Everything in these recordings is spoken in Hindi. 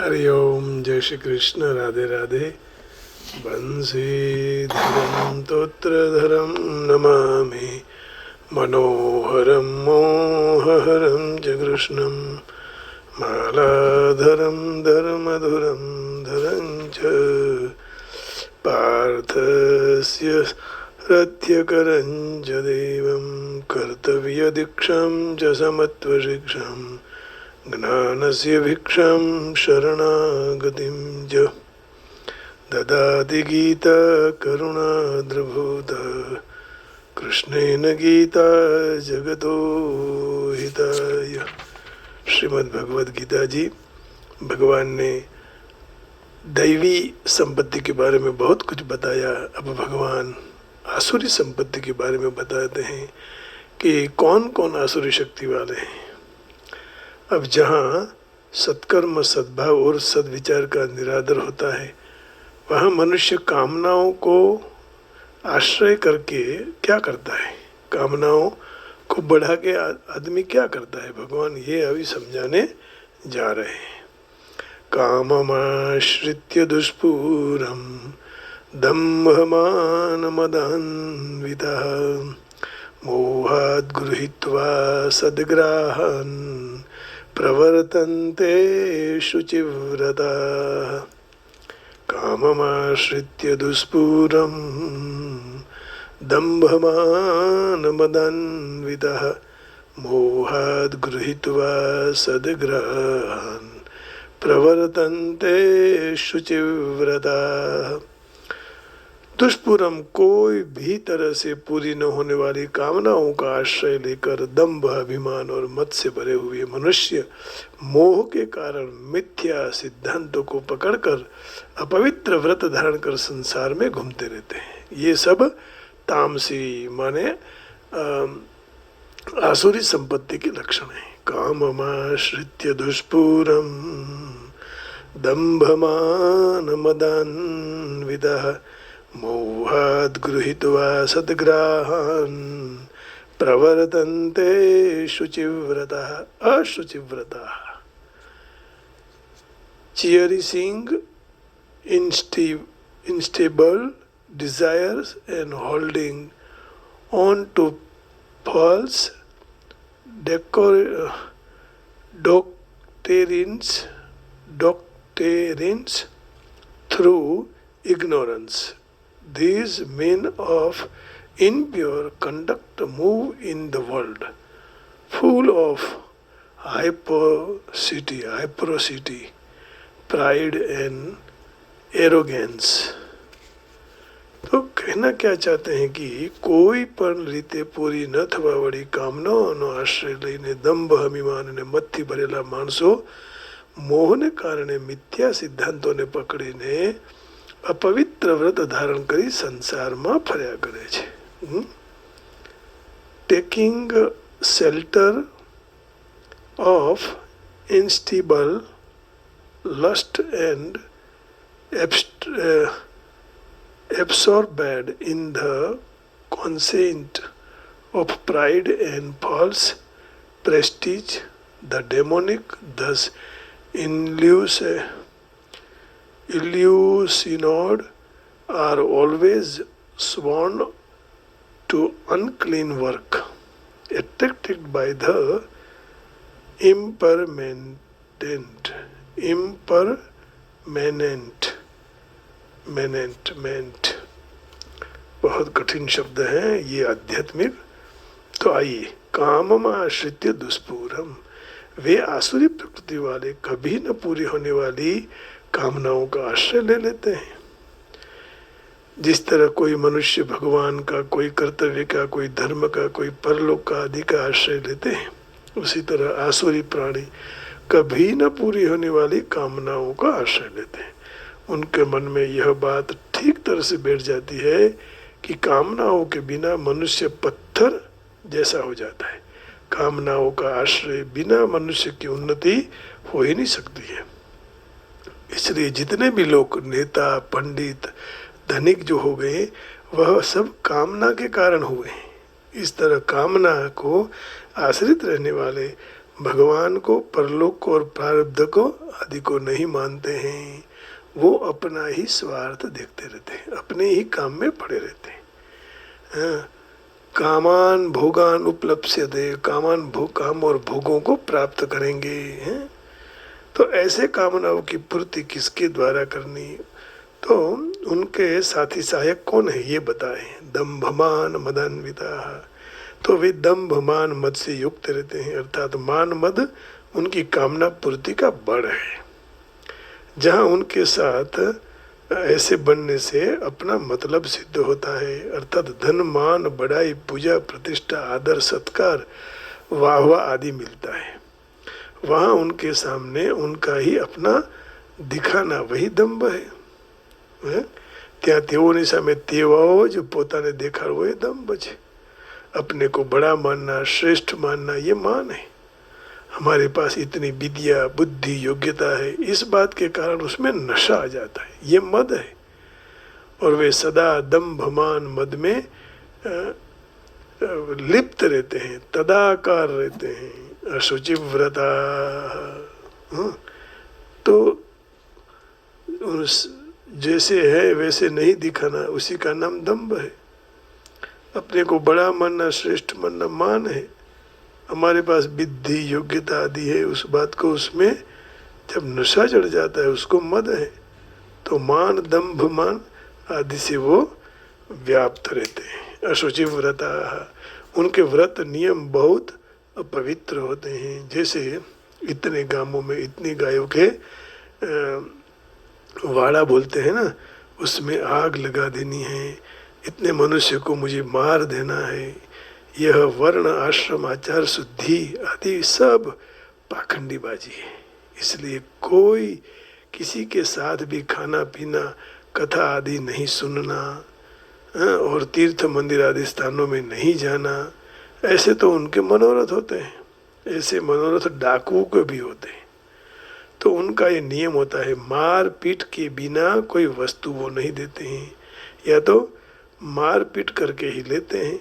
हरि ओम, जय श्री कृष्ण, राधे राधे। बंशीधरं तोत्रधरं नमामि, मनोहरं मोहहरं च कृष्णं, मालाधरं धर्मधुरं धरं च पार्थस्य रथ्यकरं च देवं, कर्तव्यदीक्षां च समत्वशिक्षां, ज्ञानस्य भिक्षां शरणागतिं च ददाति गीता करुणाद्रभूता, कृष्णेन गीता जगतो हिताय। श्रीमद् भगवद गीता जी, भगवान ने दैवी संपत्ति के बारे में बहुत कुछ बताया। अब भगवान आसुरी संपत्ति के बारे में बताते हैं कि कौन कौन आसुरी शक्ति वाले हैं। अब जहाँ सत्कर्म, सद्भाव और सद्विचार का निरादर होता है, वहाँ मनुष्य कामनाओं को आश्रय करके क्या करता है, कामनाओं को बढ़ा के आदमी क्या करता है, भगवान ये अभी समझाने जा रहे हैं। काममाश्रित्य दुष्पूरं दम्भमानमदान्वितः, मोहाद् गृहीत्वा सद्ग्राहान् प्रवर्तन्ते शुचिव्रताः। काममाश्रित्य दुष्पूरं दम्भमानमदान्वितः, मोहाद् गृहीत्वा सद्ग्राहान् प्रवर्तन्ते शुचिव्रताः। दुष्पूरम, कोई भी तरह से पूरी न होने वाली कामनाओं का आश्रय लेकर दंभ, अभिमान और मत से भरे हुए मनुष्य मोह के कारण मिथ्या सिद्धांतों को पकड़कर अपवित्र व्रत धारण कर संसार में घूमते रहते हैं। ये सब तामसी माने आसुरी संपत्ति के लक्षण है। काममाश्रित्य दुष्पूरम दम्भमानमदान्वितः, मोहाद् गृहीत्वा सद्ग्राहान् प्रवर्तन्ते शुचिव्रताः। अशुचिव्रताः, cherishing unstable desires and holding on to false doctrines through ignorance. These men of impure conduct move in the world, full of hypocrisy, pride and arrogance. तो कहना क्या चाहते हैं कि कोई पण રીતે પૂરી ન થવા વાળી કામનાઓનો આશ્રય લઈને દંભ, અભિમાન અને મતથી ભરેલા માણસો મોહને કારણે મિથ્યા સિદ્ધાંતોને પકડીને अपवित्र व्रत धारण करी संसार में फर्या करे छे। Taking shelter of unstable lust and absorbed in the consent of pride and false prestige, the demonic thus illusioned are always sworn to unclean work, attracted by the impermanent, बहुत कठिन शब्द हैं ये आध्यात्मिक। तो आइए, कामम आश्रित्य दुष्पूरम, वे आसुरी प्रकृति वाले कभी न पूरी होने वाली कामनाओं का आश्रय ले लेते हैं। जिस तरह कोई मनुष्य भगवान का, कोई कर्तव्य का, कोई धर्म का, कोई परलोक का आदि का आश्रय लेते हैं, उसी तरह आसुरी प्राणी कभी न पूरी होने वाली कामनाओं का आश्रय लेते हैं। उनके मन में यह बात ठीक तरह से बैठ जाती है कि कामनाओं के बिना मनुष्य पत्थर जैसा हो जाता है। कामनाओं का आश्रय बिना मनुष्य की उन्नति हो ही नहीं सकती है। इसलिए जितने भी लोग, नेता, पंडित, धनिक जो हो गए, वह सब कामना के कारण हुए हैं। इस तरह कामना को आश्रित रहने वाले भगवान को, परलोक को और प्रारब्ध को आदि को नहीं मानते हैं। वो अपना ही स्वार्थ देखते रहते हैं, अपने ही काम में पड़े रहते हैं। हाँ, कामान भोगान उपलप्स्यते, काम और भोगों को प्राप्त करेंगे हैं। तो ऐसे कामनाओं की पूर्ति किसके द्वारा करनी, तो उनके साथी सहायक कौन है ये बताए। दंभमान मदान्विता, तो वे दंभ मान मद से युक्त रहते हैं, अर्थात मान मद उनकी कामना पूर्ति का बड़ है। जहाँ उनके साथ ऐसे बनने से अपना मतलब सिद्ध होता है, अर्थात धन मान बड़ाई पूजा प्रतिष्ठा आदर सत्कार वाहवा आदि मिलता है। वहाँ उनके सामने उनका ही अपना दिखाना वही दंभ है। ત્યાં તેઓની સામે તેવાઓ જ પોતાને દેખાડવો એ દંભ છે। अपने को बड़ा मानना, श्रेष्ठ मानना ये मान है। हमारे पास इतनी विद्या बुद्धि योग्यता है, इस बात के कारण उसमें नशा आ जाता है, ये मद है। और वे सदा दंभ मान मद में लिप्त रहते हैं, तदाकार रहते हैं। अशुचि व्रता, तो जैसे है वैसे नहीं दिखाना, उसी का नाम दंभ है। अपने को बड़ा मानना, श्रेष्ठ मानना मान है। हमारे पास विद्धि योग्यता आदि है, उस बात को उसमें जब नशा चढ़ जाता है उसको मद है। तो मान दंभ मान आदि से वो व्याप्त रहते हैं। अशुचि व्रता, उनके व्रत नियम बहुत अपवित्र होते हैं। जैसे इतने गांवों में इतनी गायों के वाड़ा बोलते हैं ना, उसमें आग लगा देनी है, इतने मनुष्य को मुझे मार देना है, यह वर्ण आश्रम आचार शुद्धि आदि सब पाखंडीबाजी है। इसलिए कोई किसी के साथ भी खाना पीना कथा आदि नहीं सुनना, और तीर्थ मंदिर आदि स्थानों में नहीं जाना। ऐसे तो उनके मनोरथ होते हैं, ऐसे मनोरथ डाकुओं के भी होते हैं। तो उनका ये नियम होता है, मार पीट के बिना कोई वस्तु वो नहीं देते हैं, या तो मार पीट करके ही लेते हैं,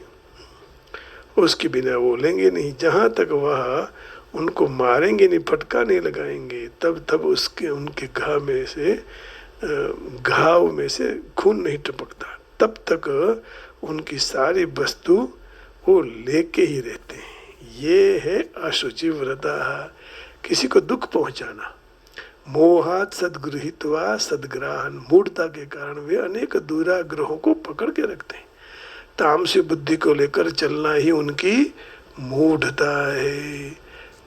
उसके बिना वो लेंगे नहीं। जहाँ तक वह उनको मारेंगे नहीं, फटका नहीं लगाएंगे, तब उसके उनके घाव में से खून नहीं टपकता, तब तक उनकी सारी वस्तु वो लेके ही रहते हैं। ये है अशुचि व्रता, किसी को दुख पहुंचाना। मोहात सदगृहित्वा सदग्रहण, मूढ़ता के कारण वे अनेक दुराग्रहों को पकड़ के रखते हैं। तामसी बुद्धि को लेकर चलना ही उनकी मूढ़ता है।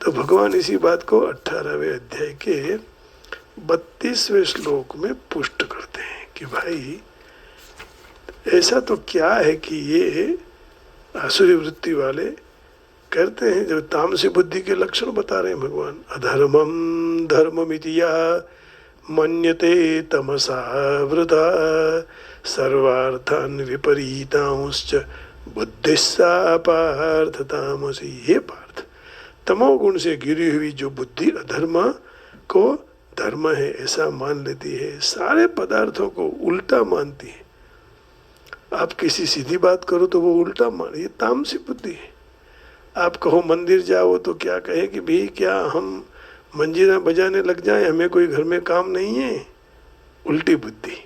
तो भगवान इसी बात को 18वें अध्याय के 32वें श्लोक में पुष्ट करते हैं कि भाई ऐसा तो क्या है कि ये आसुरी वृत्ति वाले करते हैं, जो तामसी बुद्धि के लक्षण बता रहे हैं भगवान। अधर्मम धर्ममिति यः मन्यते तमसा वृथा सर्वार्थान विपरीतांश्च बुद्धिस्सा पार्थ तामसी। हे पार्थ, तमोगुण से गिरी हुई जो बुद्धि अधर्म को धर्म है ऐसा मान लेती है, सारे पदार्थों को उल्टा मानती है। आप किसी सीधी बात करो तो वो उल्टा मान, ये तामसी बुद्धि है। आप कहो मंदिर जाओ तो क्या कहे कि भाई क्या हम मंजीरा बजाने लग जाएं, हमें कोई घर में काम नहीं है, उल्टी बुद्धि।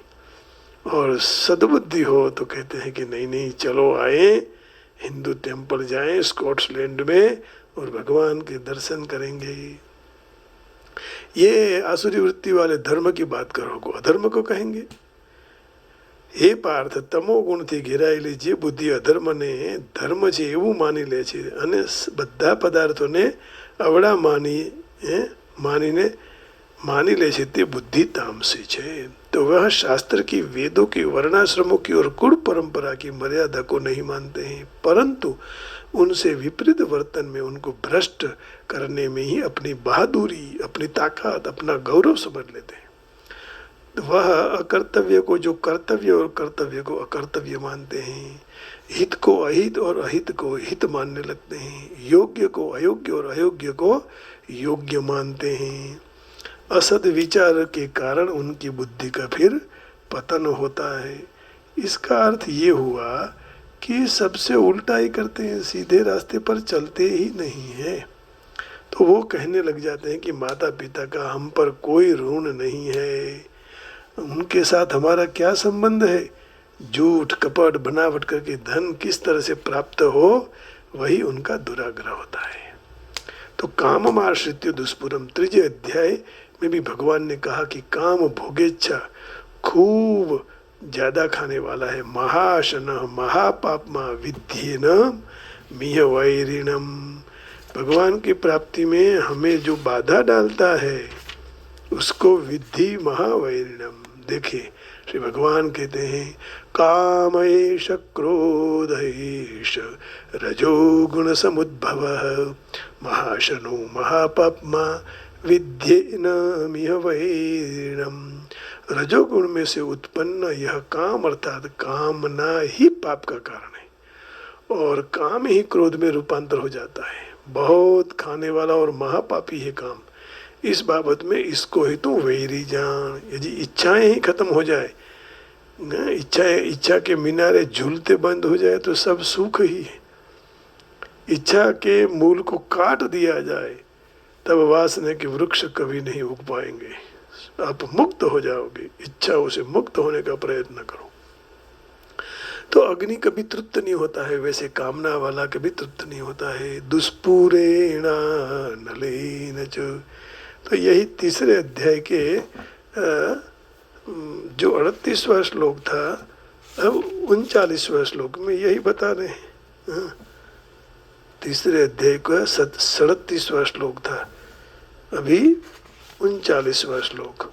और सद्बुद्धि हो तो कहते हैं कि नहीं नहीं चलो आए हिंदू टेम्पल जाएं स्कॉटलैंड में और भगवान के दर्शन करेंगे। ये आसुरी वृत्ति वाले धर्म की बात करो को अधर्म को कहेंगे। हे પાર્થ, તમો ગુણથી ઘેરાયેલી જે બુદ્ધિ અધર્મને ધર્મ છે એવું માની લે છે અને બધા પદાર્થોને અવળા માની લે છે તે બુદ્ધિ તામસી છે। तो वह शास्त्र की, वेदों की, वर्णाश्रमों की और कुल परंपरा की मर्यादा को नहीं मानते हैं, परंतु उनसे विपरीत वर्तन में उनको भ्रष्ट करने में ही अपनी बहादुरी, अपनी ताकत, अपना गौरव समझ लेते हैं। वह अकर्तव्य को जो कर्तव्य और कर्तव्य को अकर्तव्य मानते हैं, हित को अहित और अहित को हित मानने लगते हैं, योग्य को अयोग्य और अयोग्य को योग्य मानते हैं। असद विचार के कारण उनकी बुद्धि का फिर पतन होता है। इसका अर्थ ये हुआ कि सबसे उल्टा ही करते हैं, सीधे रास्ते पर चलते ही नहीं है। तो वो कहने लग जाते हैं कि माता पिता का हम पर कोई ऋण नहीं है, उनके साथ हमारा क्या संबंध है। झूठ कपट बनावट करके धन किस तरह से प्राप्त हो, वही उनका दुराग्रह होता है। तो कामम आश्रित्य दुष्पुरम, तृतीय अध्याय में भी भगवान ने कहा कि काम भोगेच्छा खूब ज्यादा खाने वाला है। महाशन महापापमा विद्येन मिह वैरिणम, भगवान की प्राप्ति में हमें जो बाधा डालता है उसको विद्धि महावैरिणम। देखिए श्री भगवान कहते हैं काम एष क्रोध एष रजोगुण समुद्भव महाशनो महापापमा विद्येन मिह वैरिणम। रजोगुण में से उत्पन्न यह काम अर्थात कामना ही पाप का कारण है और काम ही क्रोध में रूपांतर हो जाता है। बहुत खाने वाला और महापापी है काम। इस बाबत में इसको ही तो वैरी जान। यदि इच्छाएं ही खत्म हो जाए, इच्छा के मीनारे झूलते बंद हो जाए तो सब सुख ही है। इच्छा के मूल को काट दिया जाए तब वासना के वृक्ष कभी नहीं उग पाएंगे। आप मुक्त हो जाओगे, इच्छाओं से मुक्त होने का प्रयत्न करो। तो अग्नि कभी तृप्त नहीं होता है, वैसे कामना वाला कभी तृप्त नहीं होता है। दुष्पूरेण नलेन च, तो यही तीसरे अध्याय के जो 38वां श्लोक था, अब 39वां श्लोक में यही बता रहे हैं। तीसरे अध्याय का 37वां श्लोक था, अभी 39वां श्लोक।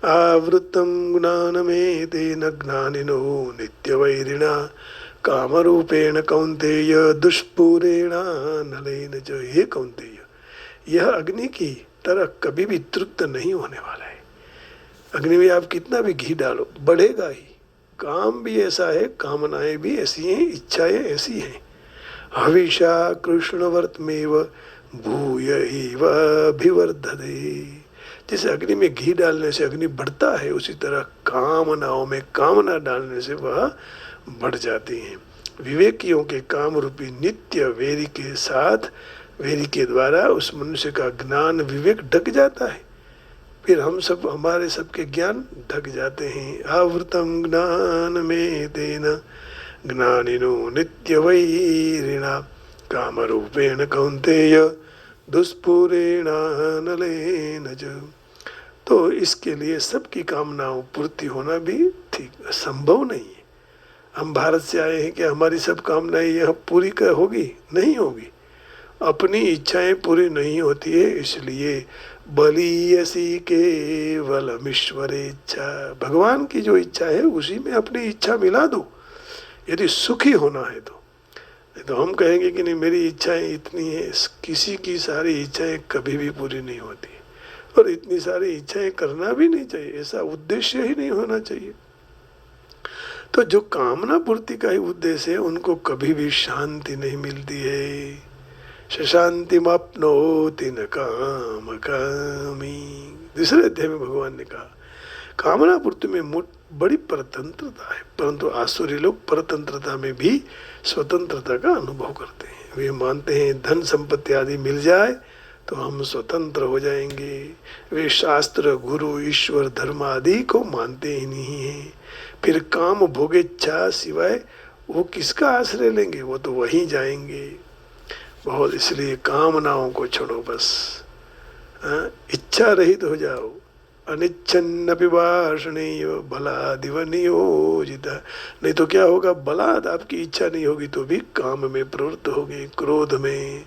आवृतम ज्ञानमेतेन ज्ञानिनो नित्यवैरिणा कामरूपेण कौन्तेय दुष्पूरेण नलेन च। ये कौन्तेय, यह अग्नि की तरह कभी भी तृप्त नहीं होने वाला है। अग्नि में आप कितना भी घी डालो बढ़ेगा ही। काम भी ऐसा है, कामनाएं भी ऐसी हैं, इच्छाएं ऐसी हैं। हविषा कृष्णवर्तमेव भूयैव अभिवर्धते, जैसे अग्नि में घी डालने से अग्नि बढ़ता है, उसी तरह कामनाओं में कामना डालने से वह बढ़ जाती हैं। विवेकियों के काम रूपी नित्य वेरी के साथ, वेरी के द्वारा उस मनुष्य का ज्ञान विवेक ढक जाता है, फिर हम सब हमारे सबके ज्ञान ढक जाते हैं। आवृतम ज्ञान में तेन ज्ञानिनो नित्य वैरिणा कामरूपेण कौन्तेय दुष्पूरेण नलेन च। तो इसके लिए सबकी कामनाओं पूर्ति होना भी ठीक संभव नहीं है। हम भारत से आए हैं कि हमारी सब कामनाएं यहाँ पूरी कर होगी? नहीं होगी। अपनी इच्छाएं पूरी नहीं होती है, इसलिए बलीयसी केवलम ईश्वरेच्छा, भगवान की जो इच्छा है उसी में अपनी इच्छा मिला दो, यदि सुखी होना है तो। नहीं तो हम कहेंगे कि नहीं मेरी इच्छाएं इतनी है, किसी की सारी इच्छाएं कभी भी पूरी नहीं होती, और इतनी सारी इच्छाएं करना भी नहीं चाहिए, ऐसा उद्देश्य ही नहीं होना चाहिए। तो जो कामना पूर्ति का ही उद्देश्य है उनको कभी भी शांति नहीं मिलती है। शांतिमाप्नोति न काम कामी, दूसरे अध्याय में भगवान ने कहा कामना पूर्ति में बड़ी परतंत्रता है, परंतु आसुरी लोग परतंत्रता में भी स्वतंत्रता का अनुभव करते हैं। वे मानते हैं धन संपत्ति आदि मिल जाए तो हम स्वतंत्र हो जाएंगे। वे शास्त्र गुरु ईश्वर धर्म आदि को मानते ही नहीं हैं। फिर काम भोगेच्छा सिवाय वो किसका आश्रय लेंगे, वो तो वहीं जाएंगे। बहुत इसलिए कामनाओं को छोड़ो, बस इच्छा रहित हो जाओ। अनिच्छन्नपि वार्ष्णेय बलादिव नियोजिता, नहीं तो क्या होगा, बलाद आपकी इच्छा नहीं होगी तो भी काम में प्रवृत्त होगे, क्रोध में,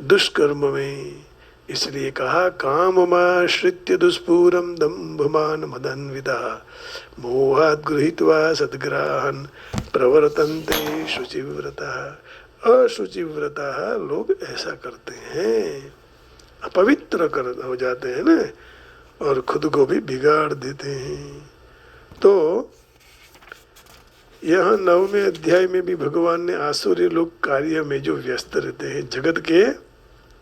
दुष्कर्म में। इसलिए कहा काममाश्रित्य दुष्पूरम दम्भमान मदन्विता मोहात् गृहीत्वा सद्ग्राहन् प्रवर्तन्ते शुचिव्रता। अशुचिव्रता लोग ऐसा करते हैं, अपवित्र कर हो जाते हैं ना, और खुद को भी बिगाड़ देते हैं। तो यह 9वें अध्याय में भी भगवान ने आसुरी लोग कार्य में जो व्यस्त रहते हैं, जगत के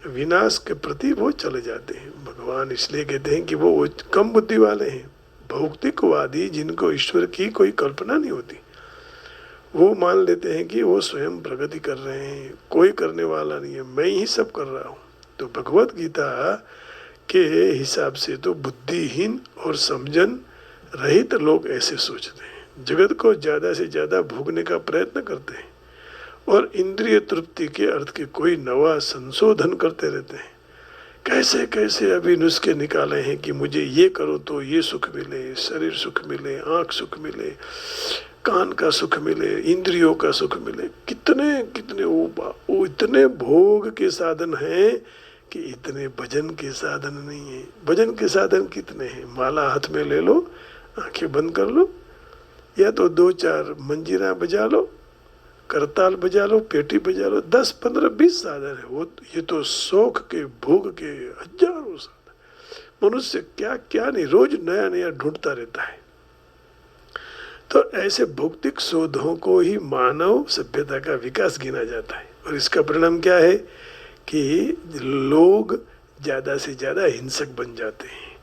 विनाश के प्रति वो चले जाते हैं। भगवान इसलिए कहते हैं कि वो कम बुद्धि वाले हैं, भौतिकवादी, जिनको ईश्वर की कोई कल्पना नहीं होती। वो मान लेते हैं कि वो स्वयं प्रगति कर रहे हैं, कोई करने वाला नहीं है, मैं ही सब कर रहा हूँ। तो भगवत गीता के हिसाब से तो बुद्धिहीन और समझन रहित लोग ऐसे सोचते हैं, जगत को ज़्यादा से ज़्यादा भोगने का प्रयत्न करते हैं और इंद्रिय तृप्ति के अर्थ के कोई नवा संशोधन करते रहते हैं। कैसे कैसे अभी नुस्खे निकाले हैं कि मुझे ये करो तो ये सुख मिले, शरीर सुख मिले, आँख सुख मिले, कान का सुख मिले, इंद्रियों का सुख मिले। कितने कितने वो इतने भोग के साधन हैं कि इतने भजन के साधन नहीं है। भजन के साधन कितने हैं? माला हाथ में ले लो, आंखें बंद कर लो, या तो 2-4 मंजीरा बजा लो, करताल बजा लो, पेटी बजा लो, 10, 15, 20 साधन है वो। ये तो शौक के, भोग के हजारों साधन। मनुष्य क्या क्या नहीं रोज नया नया ढूंढता रहता है। तो ऐसे भौतिक शोधों को ही मानव सभ्यता का विकास गिना जाता है। और इसका परिणाम क्या है कि लोग ज़्यादा से ज़्यादा हिंसक बन जाते हैं।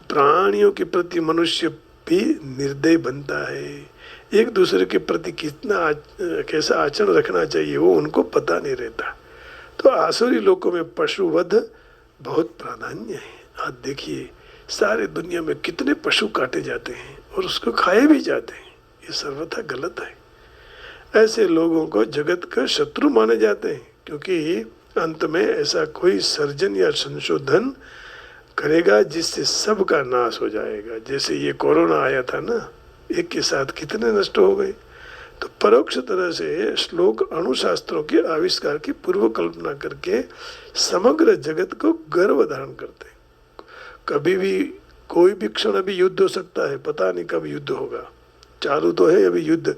प्राणियों के प्रति मनुष्य भी निर्दयी बनता है। एक दूसरे के प्रति कैसा आचरण रखना चाहिए वो उनको पता नहीं रहता। तो आसुरी लोकों में पशुवध बहुत प्राधान्य है। आज देखिए सारे दुनिया में कितने पशु काटे जाते हैं और उसको खाए भी जाते हैं। ये सर्वथा गलत है। ऐसे लोगों को जगत का शत्रु माने जाते हैं, क्योंकि अंत में ऐसा कोई सर्जन या संशोधन करेगा जिससे सबका नाश हो जाएगा। जैसे ये कोरोना आया था ना, एक के साथ कितने नष्ट हो गए। तो परोक्ष तरह से श्लोक अणुशास्त्रों के आविष्कार की पूर्व कल्पना करके समग्र जगत को गर्व धारण करते हैं। कभी भी कोई भी क्षण अभी युद्ध हो सकता है, पता नहीं कब युद्ध होगा। चालू तो है अभी युद्ध,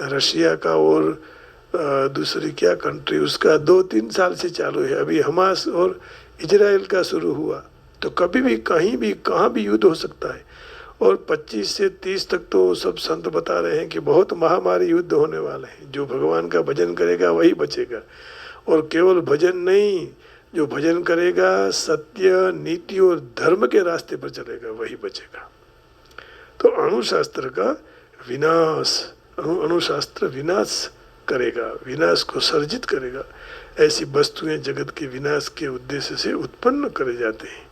रशिया का और दूसरी क्या कंट्री उसका 2-3 साल से चालू है। अभी हमास और इजराइल का शुरू हुआ। तो कभी भी कहीं भी कहाँ भी युद्ध हो सकता है। और 25 से 30 तक तो सब संत बता रहे हैं कि बहुत महामारी युद्ध होने वाले हैं। जो भगवान का भजन करेगा वही बचेगा। और केवल भजन नहीं, जो भजन करेगा सत्य, नीति और धर्म के रास्ते पर चलेगा वही बचेगा। तो अणुशास्त्र का विनाश, अणुशास्त्र विनाश करेगा, विनाश को सर्जित करेगा। ऐसी वस्तुएं जगत के विनाश के उद्देश्य से उत्पन्न करे जाते हैं।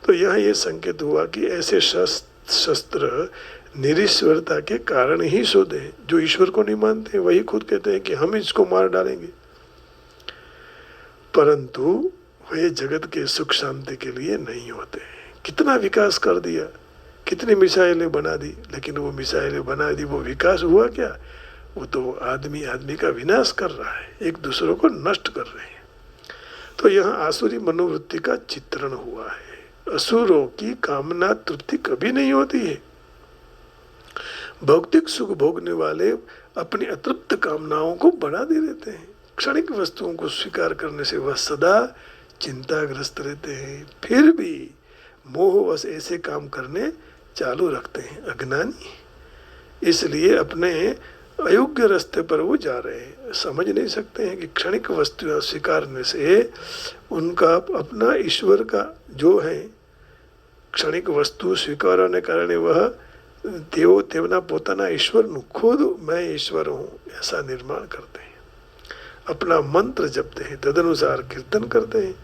तो यहाँ ये संकेत हुआ कि ऐसे शस्त्र निरीश्वरता के कारण ही शोधे हैं। जो ईश्वर को नहीं मानते वही खुद कहते हैं कि हम इसको मार डालेंगे, परंतु वे जगत के सुख शांति के लिए नहीं होते। कितना विकास कर दिया, कितनी मिसाइलें बना दी, लेकिन वो मिसाइलें बना दी, वो विकास हुआ क्या? वो तो आदमी आदमी का विनाश कर रहा है, एक दूसरों को नष्ट कर रहे हैं। तो यहाँ आसुरी मनोवृत्ति का चित्रण हुआ है। असुरों की कामना तृप्ति कभी नहीं होती है। भौतिक सुख भोगने वाले अपनी अतृप्त कामनाओं को बढ़ा दे देते हैं। क्षणिक वस्तुओं को स्वीकार करने से वह सदा चिंताग्रस्त रहते हैं, फिर भी मोहवश ऐसे काम करने चालू रखते हैं। अज्ञानी, इसलिए अपने अयोग्य रास्ते पर वो जा रहे हैं। समझ नहीं सकते हैं कि क्षणिक वस्तुएं स्वीकारने से उनका अपना ईश्वर का जो है, क्षणिक वस्तु स्वीकारने कारण वह તેઓ તેમના પોતાના ઈશ્વરનું खुद मैं ईश्वर हूँ ऐसा निर्माण करते हैं। अपना मंत्र जपते हैं, तदनुसार कीर्तन करते हैं।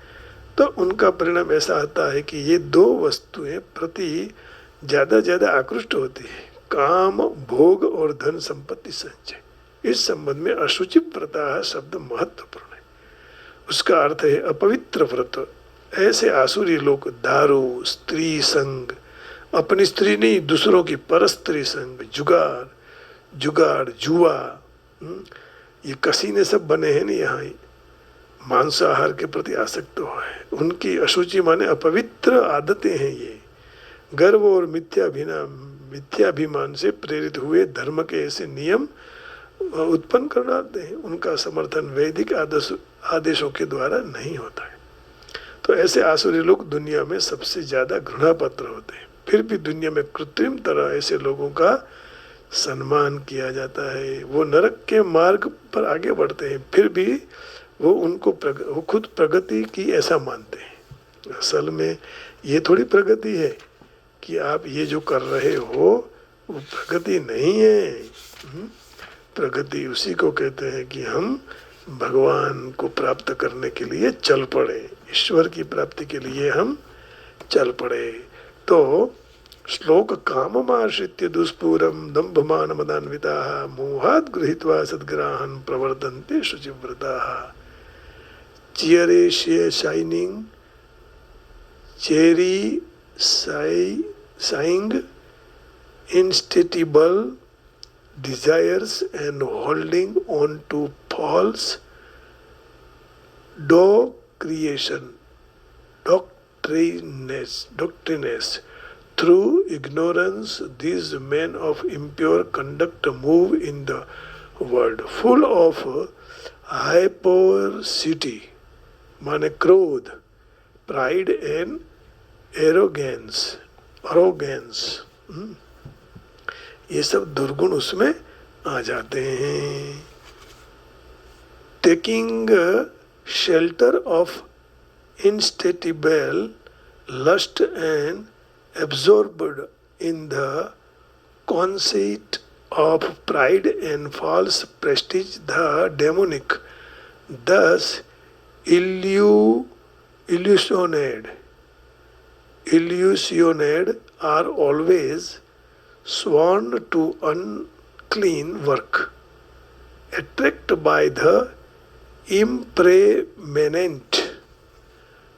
तो उनका परिणाम ऐसा आता है कि ये दो वस्तुएं प्रति ज़्यादा आकृष्ट होती है, काम, भोग और धन संपत्ति संचय। इस संबंध में अशुचि प्रथा शब्द महत्वपूर्ण है। उसका अर्थ है अपवित्र व्रत। ऐसे आसुरी लोग दारू, स्त्री संग, अपनी स्त्री नहीं दूसरों की परस्त्री संग, जुगाड़, जुआ, ये कसीने सब बने हैं नहीं यहाँ। मांसाहार के प्रति आसक्त है। उनकी अशुचि माने अपवित्र आदतें हैं ये। गर्व और मिथ्याभिमान से प्रेरित हुए धर्म के ऐसे नियम उत्पन्न कर डालते हैं। उनका समर्थन वैदिक आदेशों के द्वारा नहीं होता है। तो ऐसे आसुरी लोग दुनिया में सबसे ज़्यादा घृणा पात्र होते हैं। फिर भी दुनिया में कृत्रिम तरह ऐसे लोगों का सम्मान किया जाता है। वो नरक के मार्ग पर आगे बढ़ते हैं, फिर भी वो खुद प्रगति की ऐसा मानते हैं। असल में ये थोड़ी प्रगति है कि आप ये जो कर रहे हो वो प्रगति नहीं है। प्रगति उसी को कहते हैं कि हम भगवान को प्राप्त करने के लिए चल पड़े। ईश्वर की प्राप्ति के लिए हम चल पड़े। तो श्लोक काममाश्रित्य दुष्पूरम दंभमान मदान्विताः मोहात् गृहीत्वा सद्ग्राहन् प्रवर्तन्ते शुचिव्रताः। Cherry shining cherry saying insatiable desires and holding on to false doctrines. Through ignorance, these men of impure conduct move in the world, full of hypocrisy, माने क्रोध, pride and arrogance. ये सब दुर्गुण उसमें आ जाते हैं। Taking shelter of insatiable lust and absorbed in the conceit of pride and false prestige, the demonic, thus illusioned are always sworn to unclean work, attracted by the impermanent।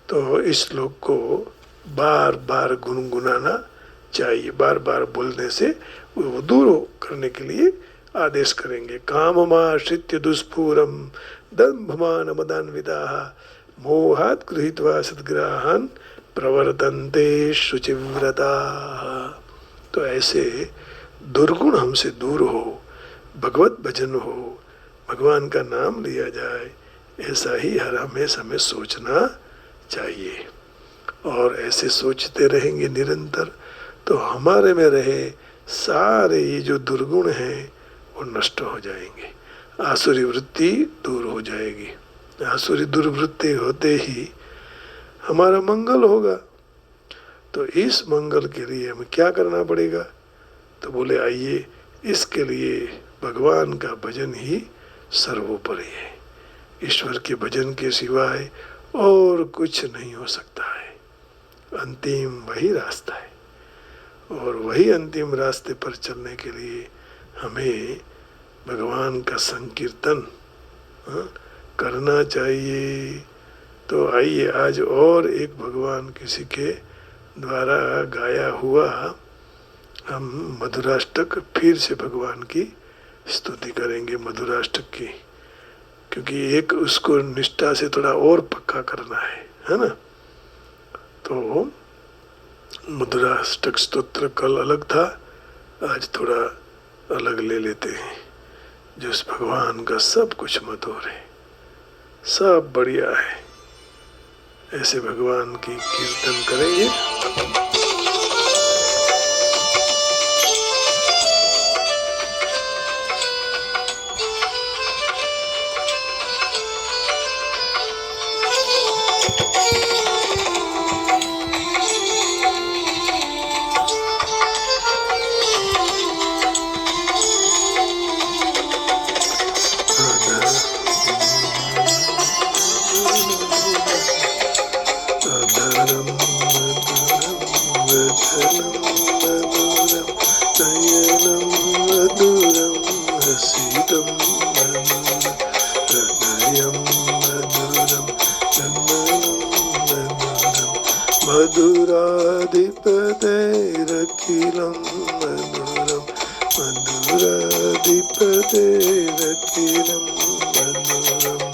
तो इस श्लोक को बार बार गुनगुनाना चाहिए, बार बार बोलने से वो दूर करने के लिए आदेश करेंगे। काममाश्रित्य दुष्पूरम दंभमान मदान्विताः मोहात् गृहीत्वा सद्ग्राहान् प्रवर्तन्ते शुचिव्रताः। तो ऐसे दुर्गुण हमसे दूर हो, भगवत भजन हो, भगवान का नाम लिया जाए, ऐसा ही हर हमेशा हमें सोचना चाहिए। और ऐसे सोचते रहेंगे निरंतर तो हमारे में रहे सारे ये जो दुर्गुण हैं वो नष्ट हो जाएंगे, आसुरी वृत्ति दूर हो जाएगी। आसुरी दुर्वृत्ति होते ही हमारा मंगल होगा। तो इस मंगल के लिए हमें क्या करना पड़ेगा? तो बोले आइए, इसके लिए भगवान का भजन ही सर्वोपरि है। ईश्वर के भजन के सिवाय और कुछ नहीं हो सकता है। अंतिम वही रास्ता है और वही अंतिम रास्ते पर चलने के लिए हमें भगवान का संकीर्तन करना चाहिए। तो आइए आज और एक भगवान किसी के द्वारा गाया हुआ हम मधुराष्टक फिर से भगवान की स्तुति करेंगे, मधुराष्टक की, क्योंकि एक उसको निष्ठा से थोड़ा और पक्का करना है ना। तो मधुराष्टक स्तोत्र कल अलग था, आज थोड़ा अलग ले लेते हैं। जो उस भगवान का सब कुछ मधुर है, सब बढ़िया है, ऐसे भगवान की कीर्तन करेंगे। मधुराधिपतेरखिलं मधुरं मधुराधिपतेरखिलं मधुरम्।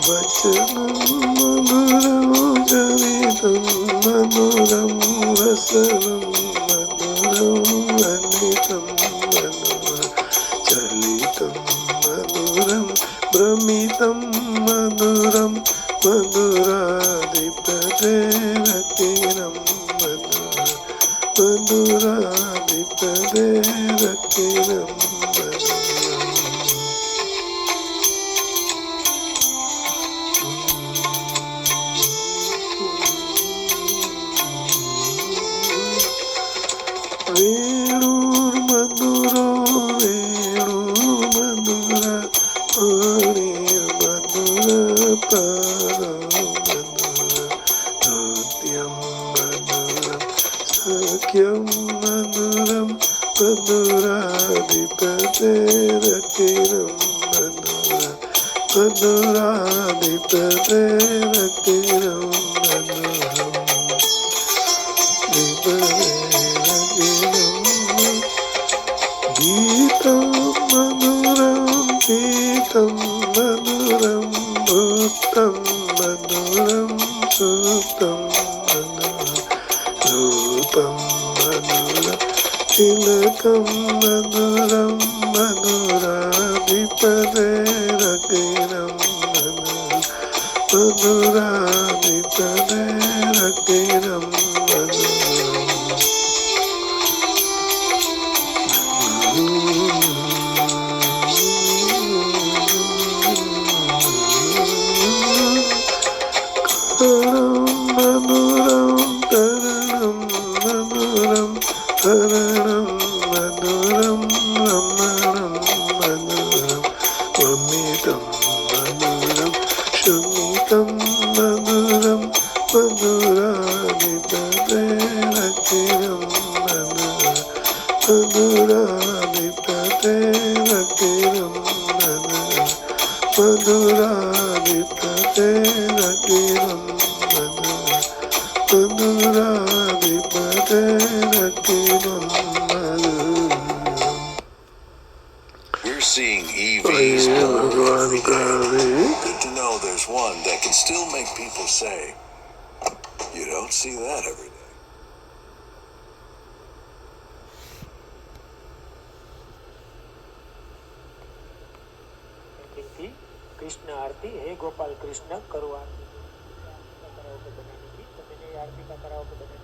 वचनं मधुरं मधुरं वसनं मधुरं अनितं मधुरं चलितं मधुरं भ्रमितं मधुरं मधुराधिपतेरखिलं मधुरं मधुराधिपतेरखिलं वेणुर्मधुरो वेणुर्मधुरा रकिरं मधुराधिपते रकिरं मधुरं गीतं मधुरं गीतं मधुरं भूतं मधुरं सुतं मधुरं रूपं मधुरं तिलकं मधुरं मधुराधिपते रकिरं मधुराधिपते रकिरं मधुरम् हरणं मधुरं रमणं मधुरं वमितं मधुरं शमितं मधुरं मधुराधिपते रकिरं मधुराधिपते रकिरं मधुराधिपते रकिरं मधुराधिपते रकिरं We're seeing EVs. भगवान का Good to know there's one that can still make people say, you don't see that every day. Krishna आरती हे गोपाल कृष्ण करो आरती कराओके बनाने की तो मैंने आरती का कराओके बनाने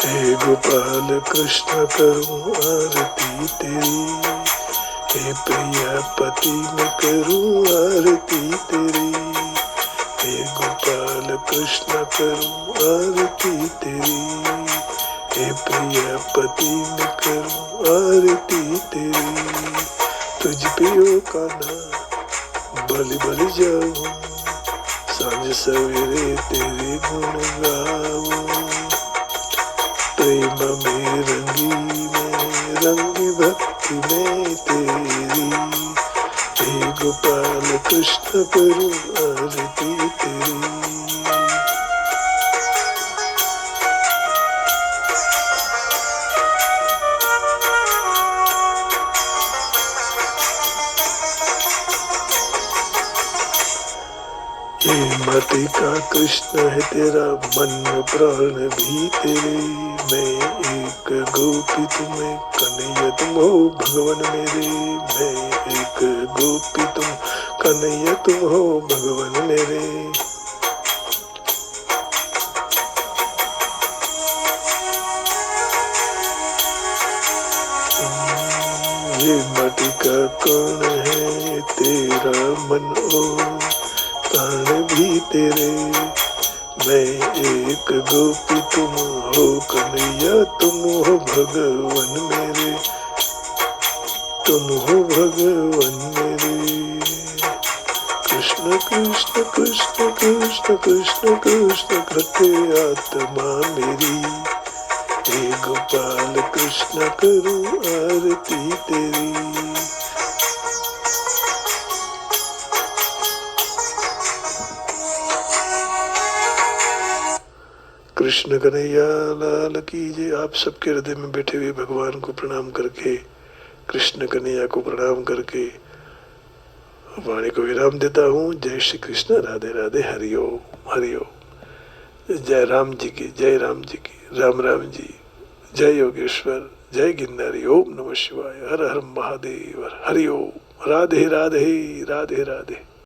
हे गोपाल कृष्ण करूं आरती तेरी, हे प्रिया पति मैं करूं आरती तेरी। हे गोपाल कृष्ण करूं आरती तेरी, हे प्रिया पति मैं करूं आरती तेरी। तुझ पियो का नाम बलि बलि जाऊं, सांझ सवेरे तेरे गुण गाऊं। प्रेम में रंगी भक्ति में तेरी, हे गोपाल कृष्ण करूं आरती तेरी। हे मति का कृष्ण है तेरा मन प्राण भी तेरे। मैं एक गोपी तुम्हें कन्हैया तुम हो भगवान मेरे। मैं एक गोपी तुम कन्हैया तुम हो भगवान मेरे। ये मति का कौन है तेरा मन ओ प्राण भी तेरे। मैं एक गोपी तुम हो कन्हैया तुम हो भगवान मेरे। तुम हो भगवान मेरे। कृष्ण कृष्ण कृष्ण कृष्ण कृष्ण कृष्ण कृष्ण आत्मा मेरी। हे गोपाल कृष्ण करूं आरती तेरी। कृष्ण कन्हैया लाल की जय। आप सबके हृदय में बैठे हुए भगवान को प्रणाम करके, कृष्ण कन्हैया को प्रणाम करके वाणी को विराम देता हूँ। जय श्री कृष्ण, राधे राधे, हरिओम हरिओम। जय राम जी की, जय राम जी की, राम राम जी, जय योगेश्वर, जय गिरनारी। ओम नमः शिवाय, हर हर महादेव, हरिओम। राधे राधे राधे राधे।